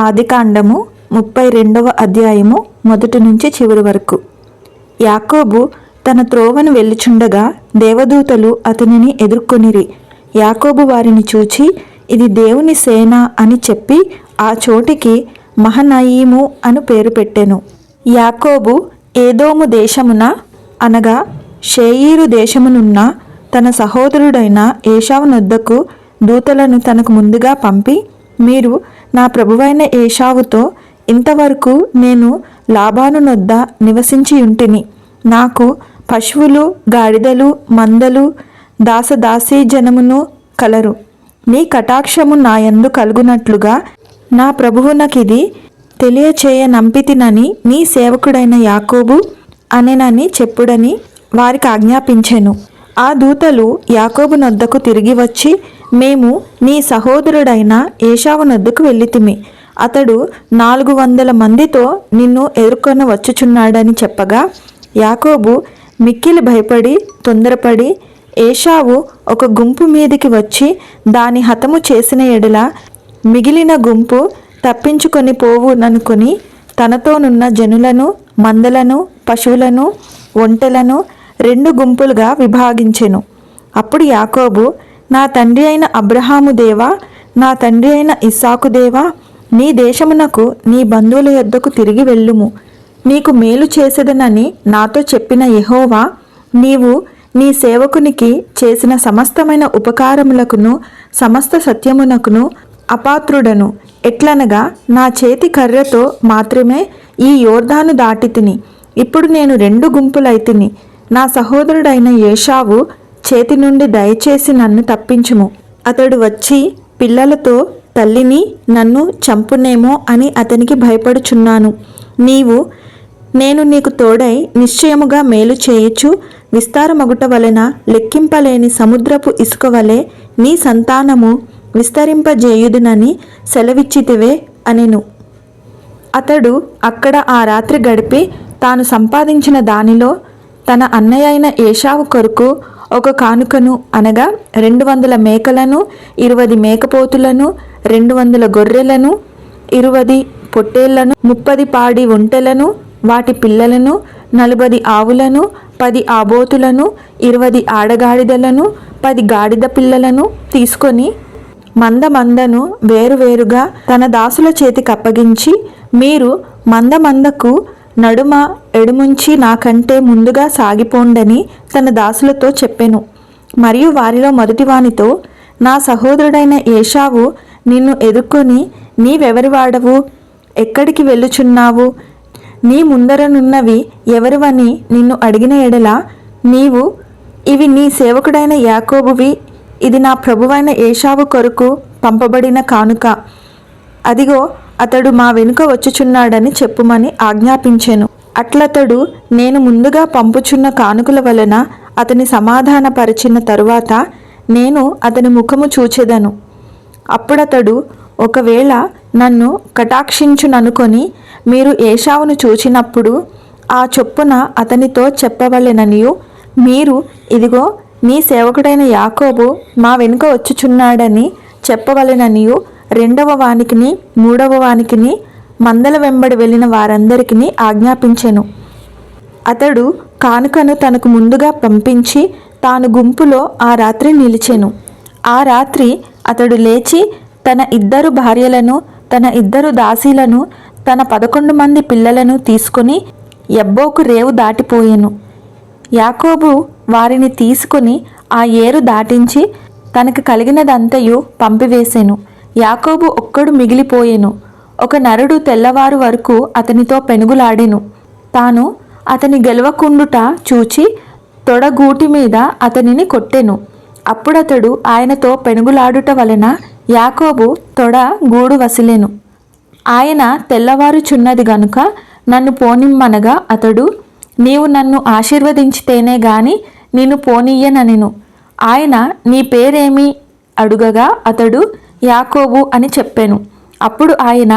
ఆదికాండము 32వ అధ్యాయము మొదటి నుంచి చివరి వరకు. యాకోబు తన త్రోవను వెళ్ళుచుండగా దేవదూతలు అతనిని ఎదుర్కొనిరి. యాకోబు వారిని చూచి, ఇది దేవుని సేన అని చెప్పి ఆ చోటికి మహనయీము అను పేరు పెట్టెను. యాకోబు ఏదోము దేశమున అనగా షేయీరు దేశమునున్న తన సహోదరుడైన ఏశావునొద్దకు దూతలను తనకు ముందుగా పంపి, మీరు నా ప్రభువైన ఏశావుతో, ఇంతవరకు నేను లాబానునొద్ద నివసించియుంటిని. నాకు పశువులు, గాడిదలు, మందలు, దాసదాసీ జనమును కలరు. నీ కటాక్షము నా యందు కలుగునట్లుగా నా ప్రభువునకిది తెలియచేయనంపితినని నీ సేవకుడైన యాకోబు అనెనని చెప్పుడని వారికి ఆజ్ఞాపించెను. ఆ దూతలు యాకోబునొద్దకు తిరిగి వచ్చి, మేము నీ సహోదరుడైన ఏశావునొద్దకు వెళ్ళితిమి. అతడు 400 మందితో నిన్ను ఎదుర్కొన వచ్చుచున్నాడని చెప్పగా, యాకోబు మిక్కిలి భయపడి తొందరపడి, ఏశావు ఒక గుంపు మీదికి వచ్చి దాని హతము చేసిన ఎడల మిగిలిన గుంపు తప్పించుకొని పోవుననుకొని తనతోనున్న జనులను, మందలను, పశువులను, ఒంటెలను 2 గుంపులుగా విభాగించెను. అప్పుడు యాకోబు, నా తండ్రి అయిన అబ్రహాము దేవా, నా తండ్రి అయిన ఇస్సాకు దేవా, నీ దేశమునకు నీ బంధువుల యొద్దకు తిరిగి వెళ్ళుము. నీకు మేలు చేసేదనని నాతో చెప్పిన యెహోవా, నీవు నీ సేవకునికి చేసిన సమస్తమైన ఉపకారములకును సమస్త సత్యమునకును అపాత్రుడను. ఎట్లనగా నా చేతి కర్రతో మాత్రమే ఈ యోర్దాను దాటితిని. ఇప్పుడు నేను 2 గుంపులైతిని. నా సహోదరుడైన ఏశావు చేతి నుండి దయచేసి నన్ను తప్పించుము. అతడు వచ్చి పిల్లలతో తల్లిని నన్ను చంపునేమో అని అతనికి భయపడుచున్నాను. నేను నీకు తోడై నిశ్చయముగా మేలు చేయుచు విస్తారమగుట వలన లెక్కింపలేని సముద్రపు ఇసుక వలె నీ సంతానము విస్తరింపజేయుదునని సెలవిచ్చితివే అనెను. అతడు అక్కడ ఆ రాత్రి గడిపి తాను సంపాదించిన దానిలో తన అన్నయ్య అయిన ఏశావు కొరకు ఒక కానుకను అనగా 200 మేకలను, 20 మేకపోతులను, 200 గొర్రెలను, 20 పొట్టేళ్లను, 30 పాడి ఒంటెలను, వాటి పిల్లలను, 40 ఆవులను, 10 ఆబోతులను, 20 ఆడగాడిదలను, 10 గాడిద పిల్లలను తీసుకొని మందను వేరువేరుగా తన దాసుల చేతికి అప్పగించి, మీరు మందకు నడుమ ఎడుముంచి నాకంటే ముందుగా సాగిపోండని తన దాసులతో చెప్పెను. మరియు వారిలో మొదటివానితో, నా సహోదరుడైన ఏశావు నిన్ను ఎదుర్కొని, నీవెవరివాడవు, ఎక్కడికి వెళ్ళుచున్నావు, నీ ముందరనున్నవి ఎవరివని నిన్ను అడిగిన ఎడల, నీవు, ఇవి నీ సేవకుడైన యాకోబువి, ఇది నా ప్రభువైన ఏశావు కొరకు పంపబడిన కానుక, అదిగో అతడు మా వెనుక వచ్చుచున్నాడని చెప్పుమని ఆజ్ఞాపించెను. అట్లతడు నేను ముందుగా పంపుచున్న కానుకల వలన అతని సమాధానపరిచిన తరువాత నేను అతని ముఖము చూచెదను. అప్పుడతడు, ఒకవేళ నన్ను కటాక్షించుననుకొని మీరు ఏశావును చూచినప్పుడు ఆ చొప్పున అతనితో చెప్పవలెననియు, మీరు, ఇదిగో నీ సేవకుడైన యాకోబు మా వెనుక వచ్చుచున్నాడని చెప్పవలెననియు 2వ వానికిని 3వ వానికిని మందల వెంబడి వెళ్ళిన వారందరికీ ఆజ్ఞాపించెను. అతడు కానుకను తనకు ముందుగా పంపించి తాను గుంపులో ఆ రాత్రి నిలిచెను. ఆ రాత్రి అతడు లేచి తన 2 భార్యలను, తన 2 దాసీలను, తన 11 మంది పిల్లలను తీసుకొని యబ్బోకు రేవు దాటిపోయెను. యాకోబు వారిని తీసుకొని ఆ ఏరు దాటించి తనకు కలిగినదంతయు పంపివేసెను. యాకోబు ఒక్కడు మిగిలిపోయెను. ఒక నరుడు తెల్లవారు వరకు అతనితో పెనుగులాడెను. తాను అతని గెలవకుండుట చూచి తొడగూటి మీద అతనిని కొట్టెను. అప్పుడతడు ఆయనతో పెనుగులాడుట వలన యాకోబు తొడ గూడు వసిలెను. ఆయన తెల్లవారుచున్నది గనుక నన్ను పోనిమ్మనగా అతడు, నీవు నన్ను ఆశీర్వదించితేనే గాని నిన్ను పోనీయననెను. ఆయన, నీ పేరేమి అడుగగా అతడు యాకోబు అని చెప్పెను. అప్పుడు ఆయన,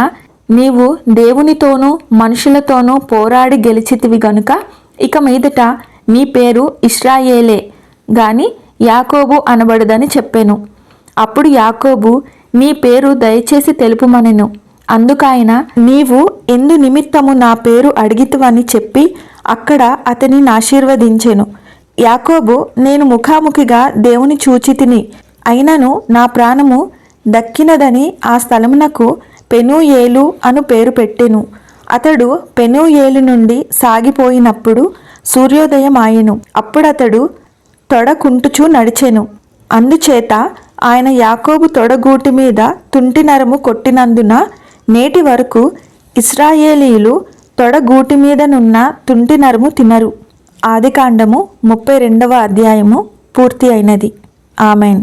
నీవు దేవునితోనూ మనుషులతోనూ పోరాడి గెలిచితివి గనుక ఇక మీదట నీ పేరు ఇశ్రాయేలే గాని యాకోబు అనబడదని చెప్పెను. అప్పుడు యాకోబు, నీ పేరు దయచేసి తెలుపుమనెను. అందుకాయన, నీవు ఎందు నిమిత్తము నా పేరు అడిగితువని చెప్పి అక్కడ అతనిని ఆశీర్వదించెను. యాకోబు, నేను ముఖాముఖిగా దేవుని చూచితిని, అయినను నా ప్రాణము దక్కినదని ఆ స్థలమునకు పెనూయేలు అను పేరు పెట్టెను. అతడు పెనూయేలు నుండి సాగిపోయినప్పుడు సూర్యోదయం ఆయెను. అప్పుడతడు తొడకుంటుచూ నడిచెను. అందుచేత ఆయన యాకోబు తొడగూటి మీద తుంటి నరము కొట్టినందున నేటి వరకు ఇశ్రాయేలీయులు తొడగూటి మీదనున్న తుంటి నరము తినరు. ఆదికాండము 32వ అధ్యాయము పూర్తి అయినది. ఆమెన్.